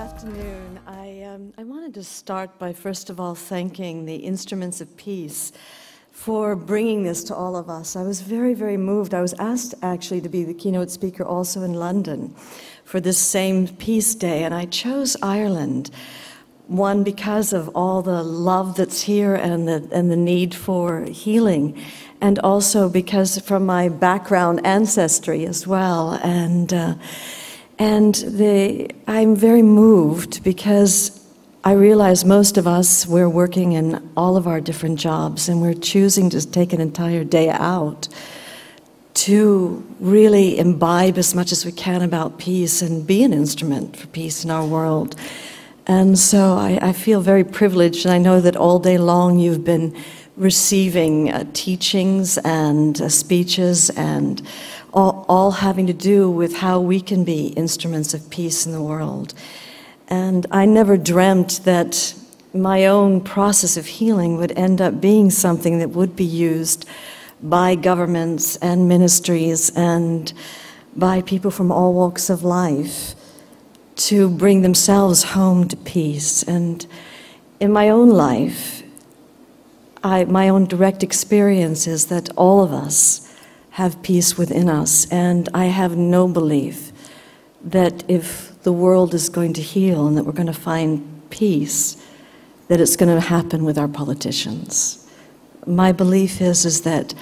afternoon. I wanted to start by first of all thanking the Instruments of Peace for bringing this to all of us. I was very, very moved. I was asked actually to be the keynote speaker also in London for this same Peace Day, and I chose Ireland. One, because of all the love that's here and the need for healing, and also because from my background ancestry as well. I'm very moved because I realize most of us, we're working in all of our different jobs and we're choosing to take an entire day out to really imbibe as much as we can about peace and be an instrument for peace in our world. And so I feel very privileged, and I know that all day long you've been receiving teachings and speeches and all having to do with how we can be instruments of peace in the world. And I never dreamt that my own process of healing would end up being something that would be used by governments and ministries and by people from all walks of life to bring themselves home to peace. And in my own life, my own direct experience is that all of us have peace within us, and I have no belief that if the world is going to heal and that we're going to find peace, that it's going to happen with our politicians. My belief is that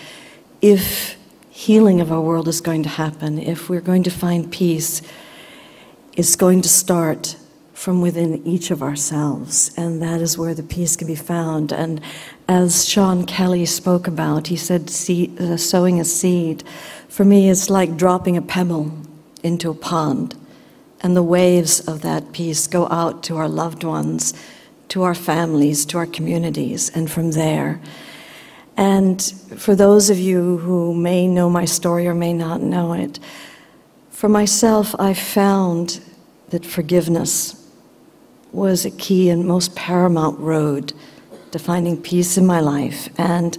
if healing of our world is going to happen, if we're going to find peace, it's going to start from within each of ourselves, and that is where the peace can be found. And as Sean Kelly spoke about, he said sowing a seed, for me it's like dropping a pebble into a pond, and the waves of that peace go out to our loved ones, to our families, to our communities, and from there. And for those of you who may know my story or may not know it, for myself, I found that forgiveness was a key and most paramount road to finding peace in my life. And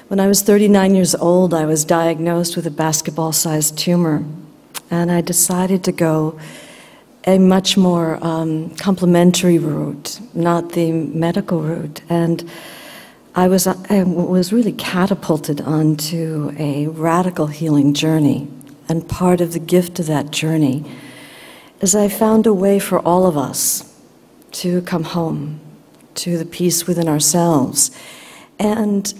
when I was 39 years old, I was diagnosed with a basketball-sized tumor, and I decided to go a much more complementary route, not the medical route. And I was really catapulted onto a radical healing journey. And part of the gift of that journey is I found a way for all of us to come home to the peace within ourselves. And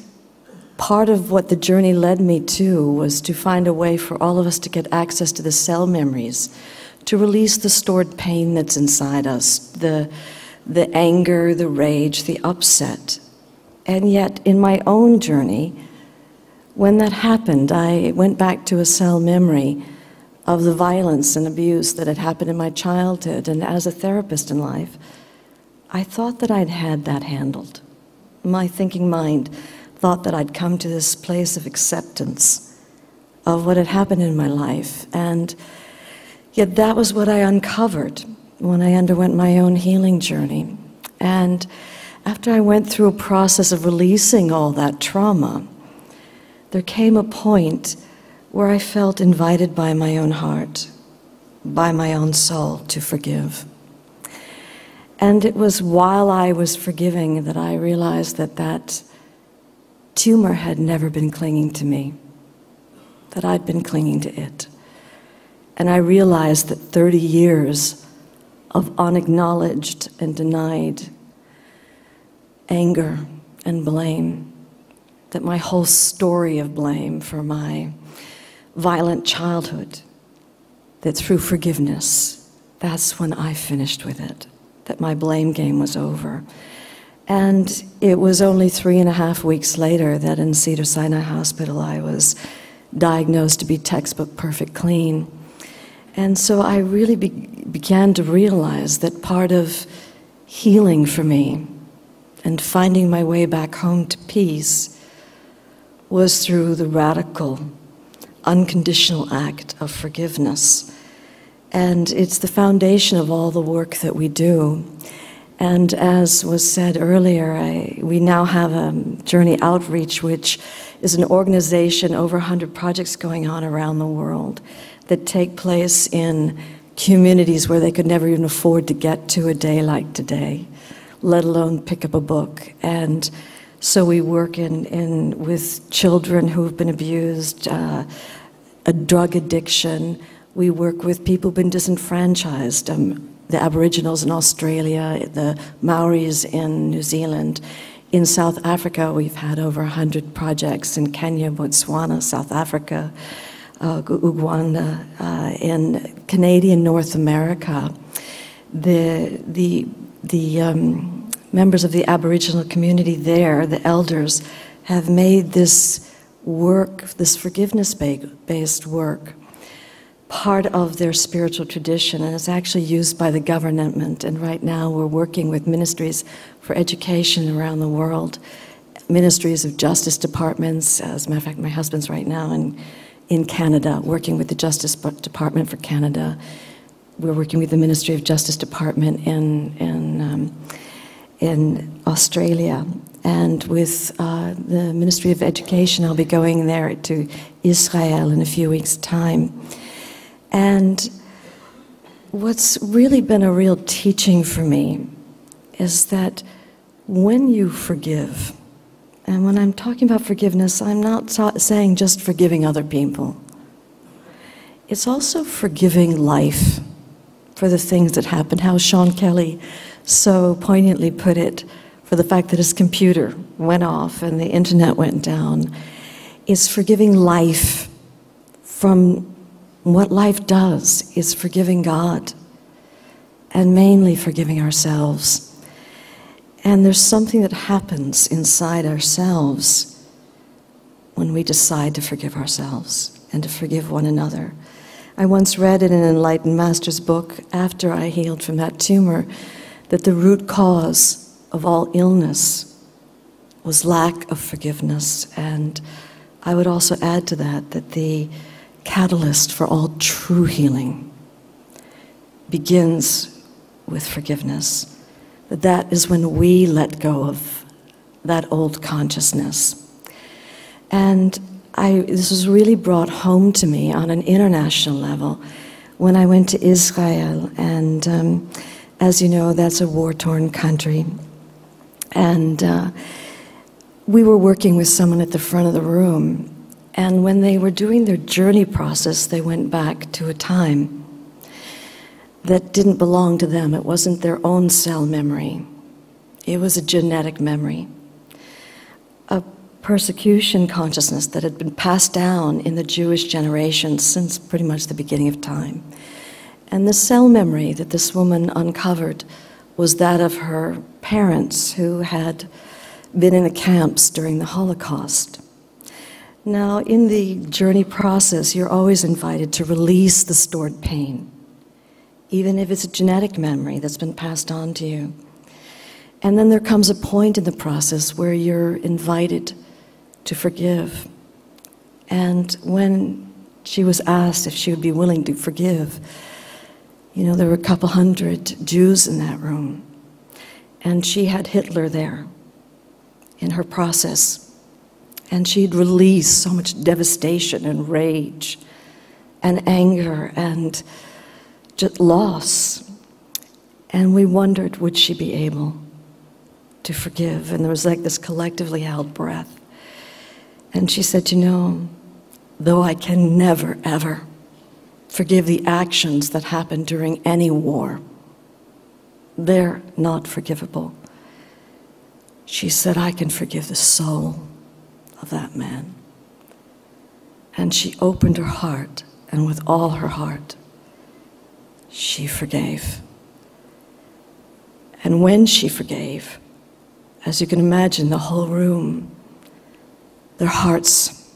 part of what the journey led me to was to find a way for all of us to get access to the cell memories, to release the stored pain that's inside us, the anger, the rage, the upset. And yet, in my own journey, when that happened, I went back to a cell memory of the violence and abuse that had happened in my childhood. And as a therapist in life, I thought that I'd had that handled. My thinking mind thought that I'd come to this place of acceptance of what had happened in my life. And yet that was what I uncovered when I underwent my own healing journey. And after I went through a process of releasing all that trauma, there came a point where I felt invited by my own heart, by my own soul, to forgive. And it was while I was forgiving that I realized that that tumor had never been clinging to me, that I'd been clinging to it. And I realized that 30 years of unacknowledged and denied anger and blame, that my whole story of blame for my violent childhood, that through forgiveness, that's when I finished with it, that my blame game was over. And it was only 3.5 weeks later that in Cedars-Sinai Hospital I was diagnosed to be textbook perfect clean. And so I really began to realize that part of healing for me and finding my way back home to peace was through the radical, unconditional act of forgiveness. And it's the foundation of all the work that we do. And as was said earlier, we now have a Journey Outreach, which is an organization, over 100 projects going on around the world that take place in communities where they could never even afford to get to a day like today, let alone pick up a book. And so we work with children who have been abused, a drug addiction. We work with people who've been disenfranchised, the Aboriginals in Australia, the Maoris in New Zealand. In South Africa, we've had over 100 projects in Kenya, Botswana, South Africa, Uganda, in Canadian North America. The members of the Aboriginal community there, the elders, have made this work, this forgiveness-based work, part of their spiritual tradition, and it's actually used by the government. And right now we're working with ministries for education around the world, ministries of justice departments. As a matter of fact, my husband's right now in Canada, working with the Justice Department for Canada. We're working with the Ministry of Justice Department in Australia, and with the Ministry of Education. I'll be going there to Israel in a few weeks' time. And what's really been a real teaching for me is that when you forgive, and when I'm talking about forgiveness, I'm not saying just forgiving other people. It's also forgiving life for the things that happened. How Sean Kelly so poignantly put it, for the fact that his computer went off and the internet went down. It's forgiving life from what life does. Is forgiving God, and mainly forgiving ourselves. And there's something that happens inside ourselves when we decide to forgive ourselves and to forgive one another. I once read in an enlightened master's book, after I healed from that tumor, that the root cause of all illness was lack of forgiveness. And I would also add to that the catalyst for all true healing begins with forgiveness. That is when we let go of that old consciousness. And this was really brought home to me on an international level when I went to Israel. And as you know, that's a war-torn country. And we were working with someone at the front of the room. And when they were doing their journey process, they went back to a time that didn't belong to them. It wasn't their own cell memory. It was a genetic memory. A persecution consciousness that had been passed down in the Jewish generation since pretty much the beginning of time. And the cell memory that this woman uncovered was that of her parents who had been in the camps during the Holocaust. Now, in the journey process, you're always invited to release the stored pain, even if it's a genetic memory that's been passed on to you. And then there comes a point in the process where you're invited to forgive. And when she was asked if she would be willing to forgive, you know, there were a couple hundred Jews in that room. And she had Hitler there in her process. And she'd released so much devastation and rage and anger and just loss. And we wondered, would she be able to forgive? And there was like this collectively held breath. And she said, you know, though I can never, ever forgive the actions that happened during any war, they're not forgivable. She said, I can forgive the soul of that man. And she opened her heart, and with all her heart, she forgave. And when she forgave, as you can imagine, the whole room, their hearts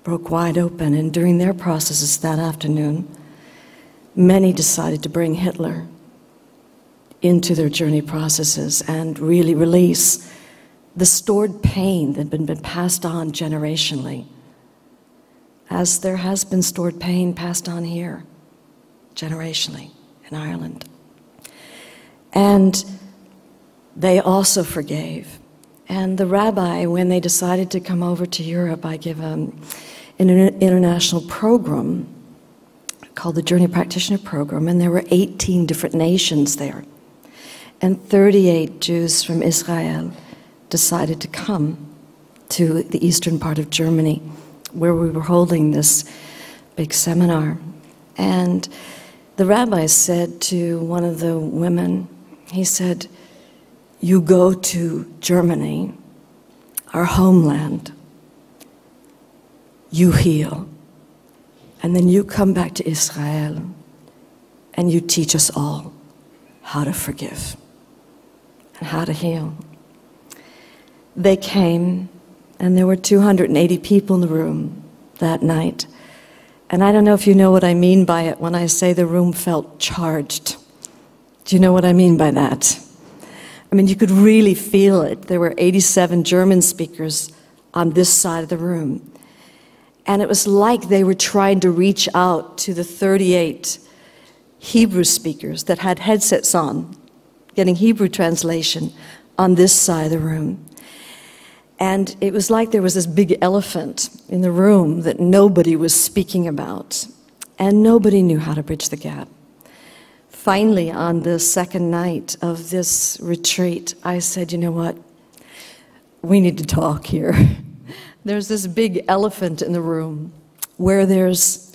broke wide open. And during their processes that afternoon, many decided to bring Hitler into their journey processes and really release the stored pain that had been passed on generationally, as there has been stored pain passed on here generationally in Ireland. And they also forgave. And the rabbi, when they decided to come over to Europe, I give an international program called the Journey Practitioner Program, and there were 18 different nations there. And 38 Jews from Israel decided to come to the eastern part of Germany, where we were holding this big seminar. And the rabbi said to one of the women, he said, "You go to Germany, our homeland, you heal, and then you come back to Israel and you teach us all how to forgive and how to heal." They came, and there were 280 people in the room that night. And I don't know if you know what I mean by it when I say the room felt charged. Do you know what I mean by that? I mean, you could really feel it. There were 87 German speakers on this side of the room. And it was like they were trying to reach out to the 38 Hebrew speakers that had headsets on, getting Hebrew translation on this side of the room. And it was like there was this big elephant in the room that nobody was speaking about, and nobody knew how to bridge the gap. Finally, on the second night of this retreat, I said, "You know what? We need to talk here." There's this big elephant in the room where there's,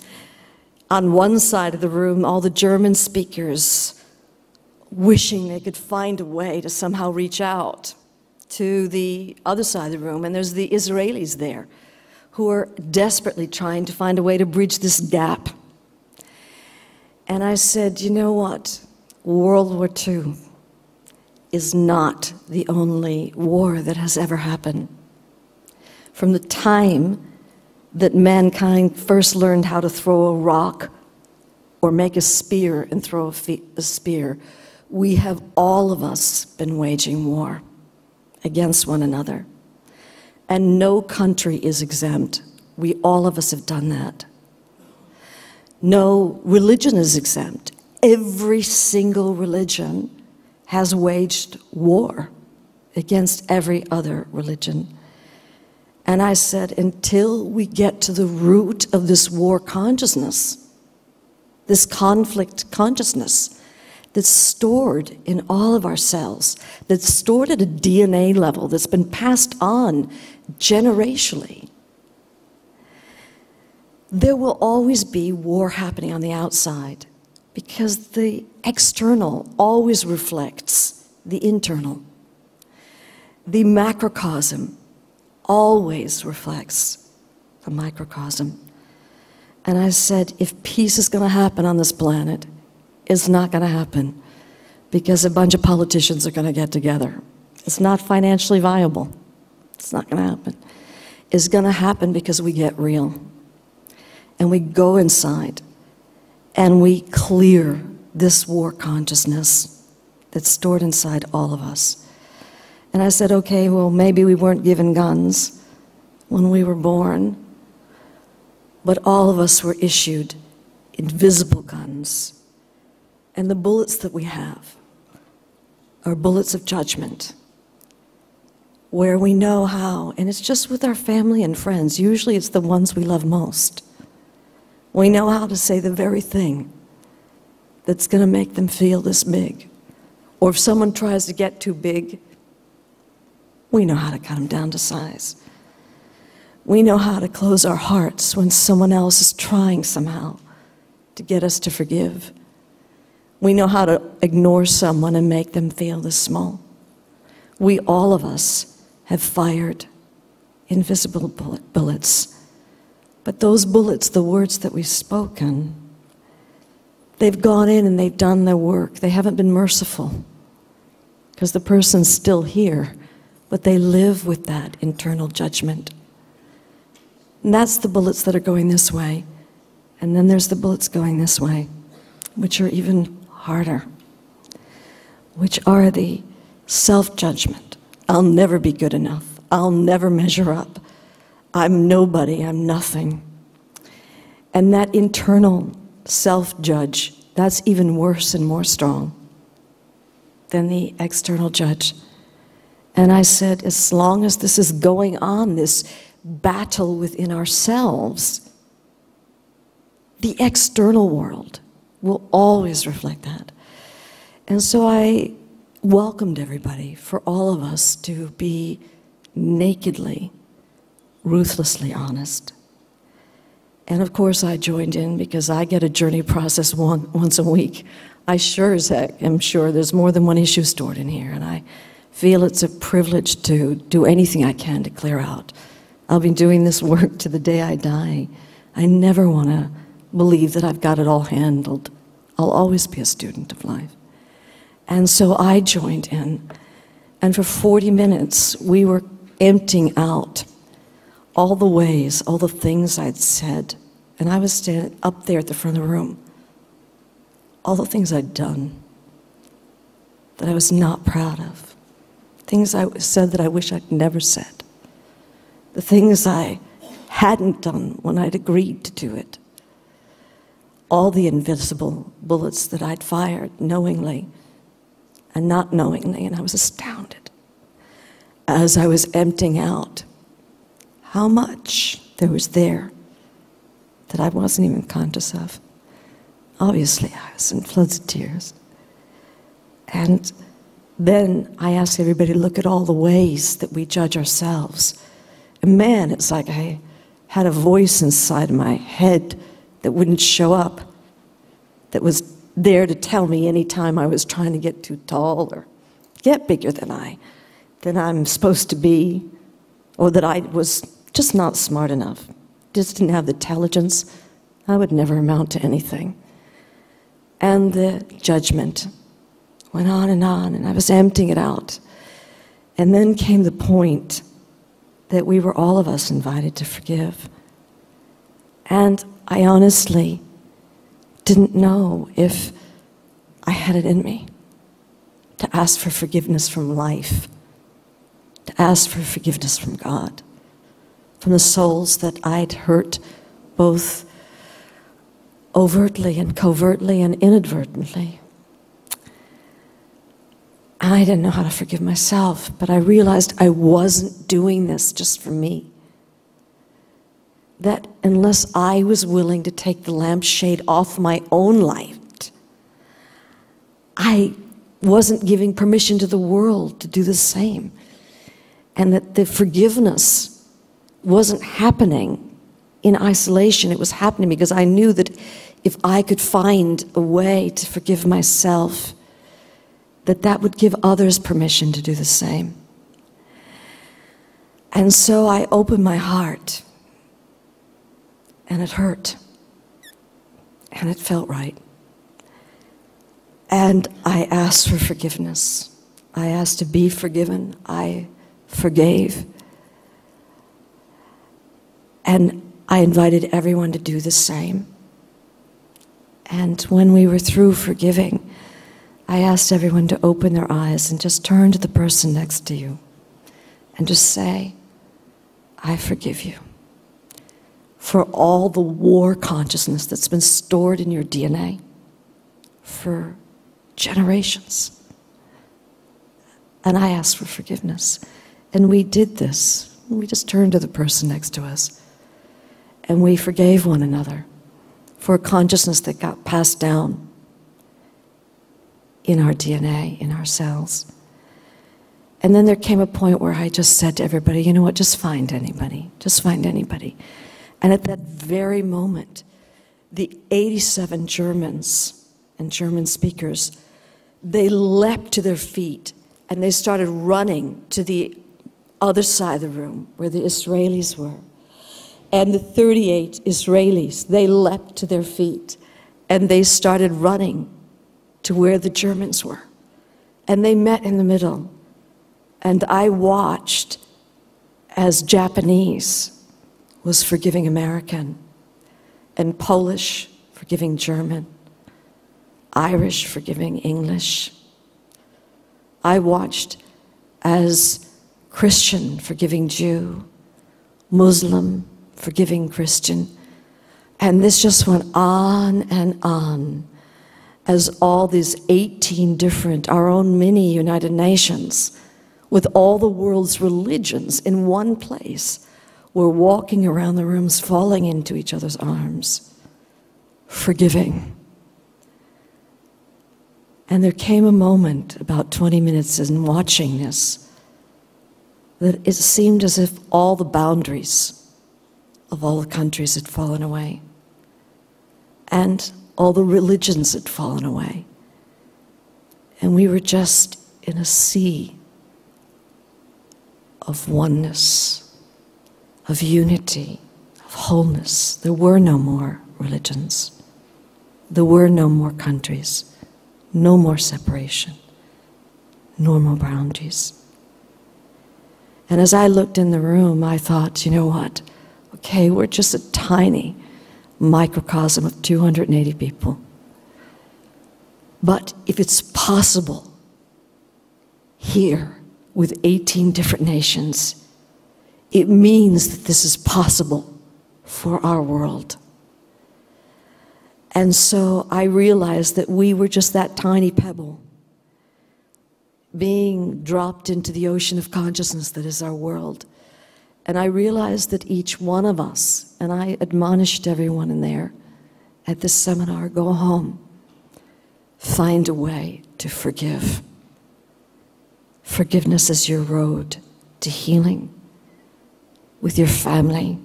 on one side of the room, all the German speakers wishing they could find a way to somehow reach out to the other side of the room, and there's the Israelis there who are desperately trying to find a way to bridge this gap. And I said, "You know what? World War II is not the only war that has ever happened. From the time that mankind first learned how to throw a rock or make a spear and throw a spear, we have all of us been waging war against one another. And no country is exempt. We all of us have done that. No religion is exempt. Every single religion has waged war against every other religion." And I said, until we get to the root of this war consciousness, this conflict consciousness that's stored in all of our cells, that's stored at a DNA level, that's been passed on generationally, there will always be war happening on the outside, because the external always reflects the internal. The macrocosm always reflects the microcosm. And I said, if peace is going to happen on this planet, it's not going to happen because a bunch of politicians are going to get together. It's not financially viable. It's not going to happen. It's going to happen because we get real. And we go inside and we clear this war consciousness that's stored inside all of us. And I said, okay, well, maybe we weren't given guns when we were born, but all of us were issued invisible guns. And the bullets that we have are bullets of judgment, where we know how, and it's just with our family and friends. Usually it's the ones we love most. We know how to say the very thing that's going to make them feel this big. Or if someone tries to get too big, we know how to cut them down to size. We know how to close our hearts when someone else is trying somehow to get us to forgive. We know how to ignore someone and make them feel this small. We, all of us, have fired invisible bullets. But those bullets, the words that we've spoken, they've gone in and they've done their work. They haven't been merciful because the person's still here, but they live with that internal judgment. And that's the bullets that are going this way. And then there's the bullets going this way, which are even harder, which are the self-judgment. I'll never be good enough. I'll never measure up. I'm nobody. I'm nothing. And that internal self-judge, that's even worse and more strong than the external judge. And I said, as long as this is going on, this battle within ourselves, the external world will always reflect that. And so I welcomed everybody, for all of us to be nakedly, ruthlessly honest. And of course I joined in because I get a journey process once a week. I sure as heck am sure there's more than one issue stored in here, and I feel it's a privilege to do anything I can to clear out. I'll be doing this work to the day I die. I never want to believe that I've got it all handled. I'll always be a student of life. And so I joined in, and for 40 minutes we were emptying out all the ways, all the things I'd said, and I was standing up there at the front of the room, all the things I'd done that I was not proud of, things I said that I wish I'd never said, the things I hadn't done when I'd agreed to do it, all the invisible bullets that I'd fired knowingly and not knowingly, and I was astounded as I was emptying out how much there was there that I wasn't even conscious of. Obviously, I was in floods of tears. And then I asked everybody to look at all the ways that we judge ourselves. And man, it's like I had a voice inside of my head that wouldn't show up, that was there to tell me any time I was trying to get too tall or get bigger than I'm supposed to be, or that I was just not smart enough, just didn't have the intelligence. I would never amount to anything. And the judgment went on, and I was emptying it out. And then came the point that we were all of us invited to forgive. And I honestly didn't know if I had it in me to ask for forgiveness from life, to ask for forgiveness from God, from the souls that I'd hurt both overtly and covertly and inadvertently. And I didn't know how to forgive myself, but I realized I wasn't doing this just for me. That unless I was willing to take the lampshade off my own light, I wasn't giving permission to the world to do the same. And that the forgiveness wasn't happening in isolation. It was happening because I knew that if I could find a way to forgive myself, that would give others permission to do the same. And so I opened my heart, and it hurt, and it felt right. And I asked for forgiveness. I asked to be forgiven. I forgave. And I invited everyone to do the same. And when we were through forgiving, I asked everyone to open their eyes and just turn to the person next to you and just say, I forgive you for all the war consciousness that's been stored in your DNA for generations. And I asked for forgiveness. And we did this. We just turned to the person next to us. And we forgave one another for a consciousness that got passed down in our DNA, in our cells. And then there came a point where I just said to everybody, you know what, just find anybody. Just find anybody. And at that very moment, the 87 Germans and German speakers, they leapt to their feet and they started running to the other side of the room where the Israelis were. And the 38 Israelis, they leapt to their feet and they started running to where the Germans were. And they met in the middle. And I watched as Japanese was forgiving American, and Polish forgiving German, Irish forgiving English. I watched as Christian forgiving Jew, Muslim forgiving Christian. And this just went on and on as all these 18 different, our own mini United Nations, with all the world's religions in one place, were walking around the rooms, falling into each other's arms, forgiving. And there came a moment, about 20 minutes in watching this, that it seemed as if all the boundaries of all the countries had fallen away, and all the religions had fallen away. And we were just in a sea of oneness, of unity, of wholeness. There were no more religions. There were no more countries, no more separation, no more boundaries. And as I looked in the room, I thought, you know what? Okay, we're just a tiny microcosm of 280 people. But if it's possible here with 18 different nations, it means that this is possible for our world. And so I realized that we were just that tiny pebble being dropped into the ocean of consciousness that is our world. And I realized that each one of us, and I admonished everyone in there at this seminar, go home, find a way to forgive. Forgiveness is your road to healing with your family,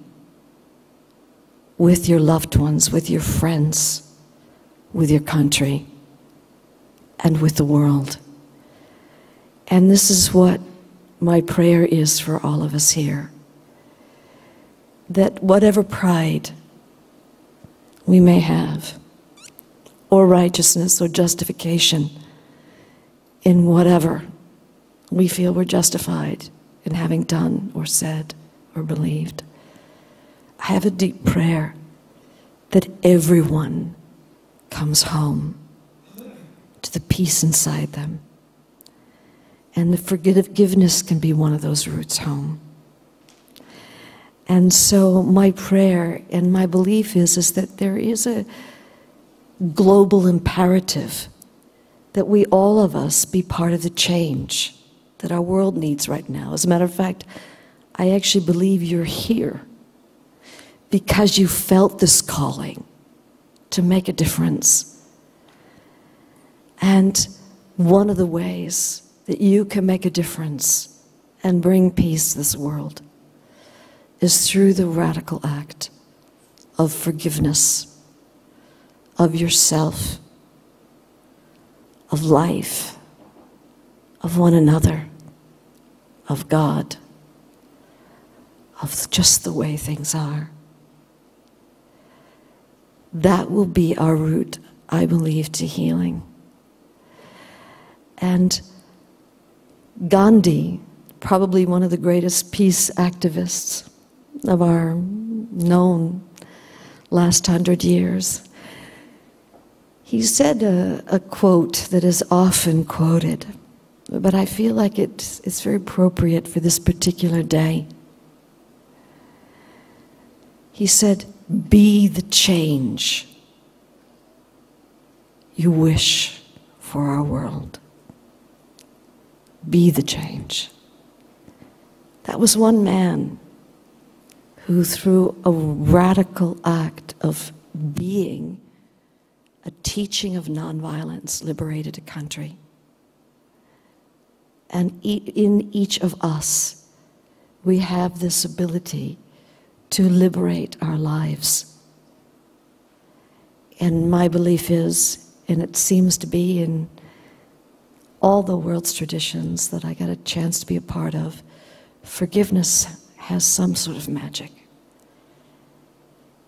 with your loved ones, with your friends, with your country, and with the world. And this is what my prayer is for all of us here. That whatever pride we may have, or righteousness or justification in whatever we feel we're justified in having done or said or believed, I have a deep prayer that everyone comes home to the peace inside them. And the forgiveness can be one of those routes home. And so my prayer and my belief is that there is a global imperative that we, all of us, be part of the change that our world needs right now. As a matter of fact, I actually believe you're here because you felt this calling to make a difference. And one of the ways that you can make a difference and bring peace to this world is through the radical act of forgiveness of yourself, of life, of one another, of God, of just the way things are. That will be our route, I believe, to healing. And Gandhi, probably one of the greatest peace activists of our known last 100 years, he said a quote that is often quoted, but I feel like it's very appropriate for this particular day. He said, "Be the change you wish for our world." Be the change. That was one man who, through a radical act of being, a teaching of nonviolence, liberated a country. And in each of us, we have this ability to liberate our lives. And my belief is, and it seems to be in all the world's traditions that I got a chance to be a part of, forgiveness has some sort of magic.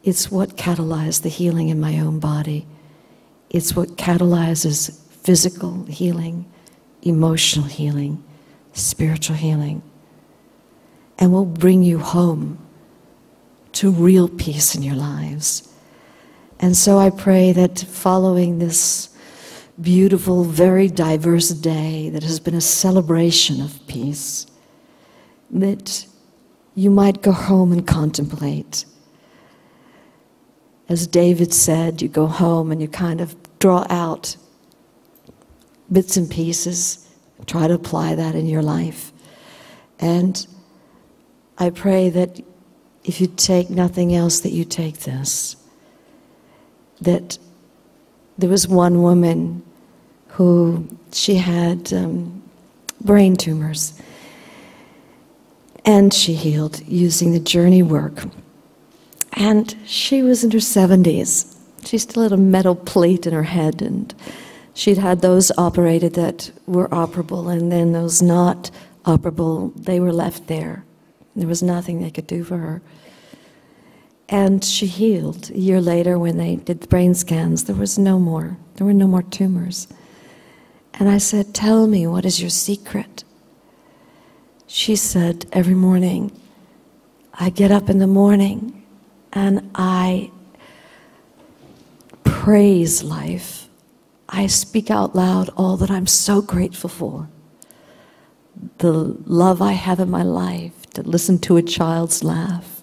It's what catalyzed the healing in my own body. It's what catalyzes physical healing, emotional healing, spiritual healing, and will bring you home to real peace in your lives. And so I pray that following this beautiful, very diverse day that has been a celebration of peace, that you might go home and contemplate. As David said, you go home and you kind of draw out bits and pieces, try to apply that in your life. And I pray that if you take nothing else, that you take this, that there was one woman who she had brain tumors, and she healed using the journey work. And she was in her 70s. She still had a metal plate in her head, and she'd had those operated that were operable, and then those not operable, they were left there. There was nothing they could do for her. And she healed. A year later, when they did the brain scans, there were no more tumors. And I said, "Tell me, what is your secret?" She said, "Every morning, I get up in the morning and I praise life. I speak out loud all that I'm so grateful for. The love I have in my life, to listen to a child's laugh."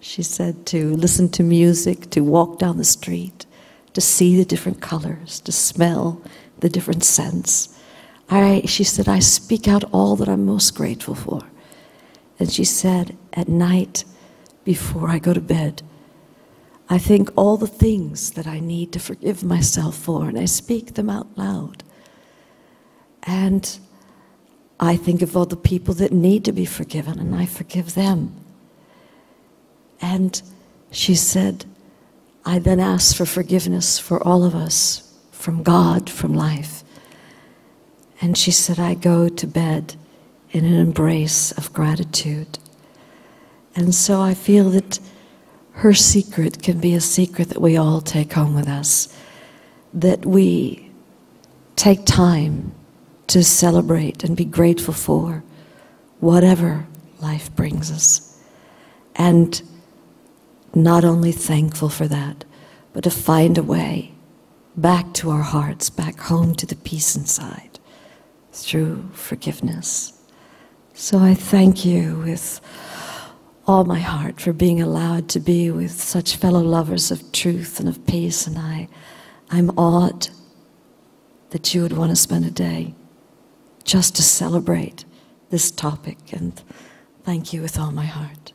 She said, to listen to music, to walk down the street, to see the different colors, to smell the different scents. She said, "I speak out all that I'm most grateful for." And she said, "At night, before I go to bed, I think all the things that I need to forgive myself for, and I speak them out loud. And I think of all the people that need to be forgiven, and I forgive them." And she said, "I then ask for forgiveness for all of us, from God, from life." And she said, "I go to bed in an embrace of gratitude." And so I feel that her secret can be a secret that we all take home with us, that we take time to celebrate and be grateful for whatever life brings us. And not only thankful for that, but to find a way back to our hearts, back home to the peace inside, through forgiveness. So I thank you with all my heart for being allowed to be with such fellow lovers of truth and of peace, and I'm awed that you would want to spend a day just to celebrate this topic, and thank you with all my heart.